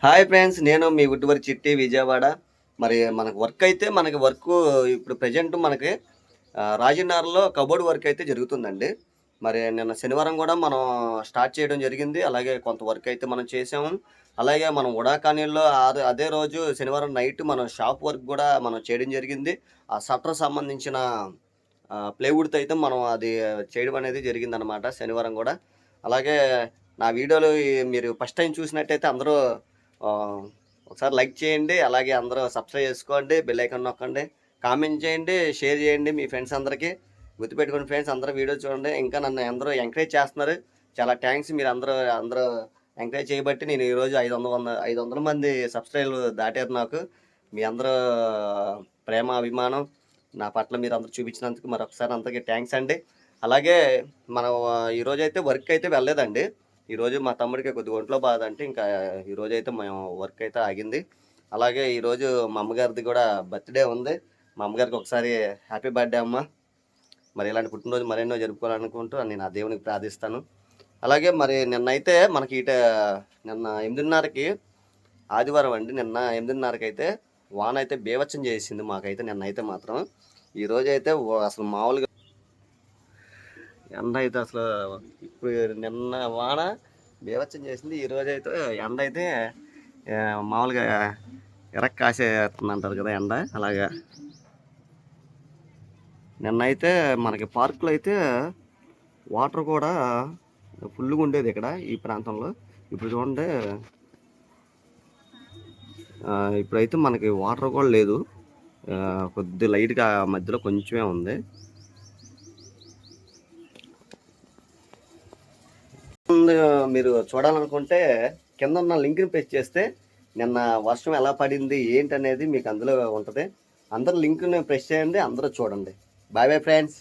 Hi friends. నేను మీ వుడ్‌వర్క్ చిట్టి విజయవాడ. మరి మనకు వర్క్ అయితే మనకి వర్కు ఇప్పుడు ప్రెజెంట్ మనకి రాజీనగర్‌లో కబోర్డ్ వర్క్ అయితే జరుగుతుందండి. మరి నిన్న శనివారం గూడా మనం స్టార్ట్ చేయడం జరిగింది. అలాగే కొంత వర్క్ అయితే మనం చేసాము. అలాగే మనం ఉడా కాలనీలో అదే రోజు శనివారం నైట్ మనం షాప్ వర్క్ గూడా మనం చేయడం జరిగింది. ఆ షట్టర్ సంబంధించిన ప్లైవుడ్‌తో అయితే మనం అది చేయడం అనేది జరిగిందనమాట శనివారం గూడా. అలాగే నా వీడియోలు మీరు ఫస్ట్ టైమ్ చూసినట్టయితే అందరూ ఆహ్, ఒకసారి లైక్ చేయండి. అలాగే అందరూ సబ్స్క్రైబ్ చేసుకోండి. బెల్ ఐకాన్ నొక్కండి. కామెంట్ చేయండి. షేర్ చేయండి మీ ఫ్రెండ్స్ అందరికి. గుర్తుపెట్టుకోండి ఫ్రెండ్స్, అందరూ వీడియో చూడండి. ఇంకా నన్ను అందరూ ఎంకరేజ్ చేస్తున్నారు. చాలా థాంక్స్. అందరూ ఎంకరేజ్ చేయబట్టి నేను ఈరోజు 500 మంది సబ్స్క్రైబర్లు దాటారు నాకు. మీ అందరూ ప్రేమ, అభిమానం నా పట్ల మీరందరూ చూపించినందుకు మరొకసారి అందరికీ థాంక్స్ అండి. అలాగే మనం ఈరోజైతే వర్క్ అయితే వెళ్ళలేదండి. ఈరోజు మా తమ్ముడికి కొద్దిగా ఒంట్లో బాధంటే ఇంకా ఈరోజైతే మేము వర్క్ అయితే ఆగింది. అలాగే ఈరోజు మా అమ్మగారిది కూడా బర్త్‌డే ఉంది. మా అమ్మగారికి ఒకసారి హ్యాపీ బర్త్‌డే అమ్మ. మరి ఇలాంటి పుట్టినరోజు మరెన్నో జరుపుకోవాలనుకుంటూ నేను ఆ దేవునికి ప్రార్థిస్తాను. అలాగే మరి నిన్న 8:30కి ఆదివారం అండి. నిన్న 8:30కి అయితే వానైతే బీభత్సం చేసింది మాకైతే నిన్నైతే మాత్రం. ఈరోజైతే అసలు మామూలుగా ఎండ అయితే అసలు ఇప్పుడు నిన్న వాన బీభత్సం చేసింది. ఈరోజైతే ఎండ అయితే మామూలుగా కాసేస్తుందంటారు కదా ఎండ అలాగా. నిన్నైతే మనకి పార్కులో అయితే వాటర్ కూడా ఫుల్గా ఉండేది ఇక్కడ ఈ ప్రాంతంలో. ఇప్పుడు చూడండి, ఇప్పుడైతే మనకి వాటర్ కూడా లేదు. కొద్ది లైట్గా మధ్యలో కొంచెమే ఉంది. మీరు చూడాలనుకుంటే కింద ఉన్న లింక్ని ప్రెస్ చేస్తే నిన్న వర్షం ఎలా పడింది ఏంటనేది మీకు అందులో ఉంటుంది. అందరూ లింక్ని ప్రెస్ చేయండి, అందరూ చూడండి. Bye bye friends.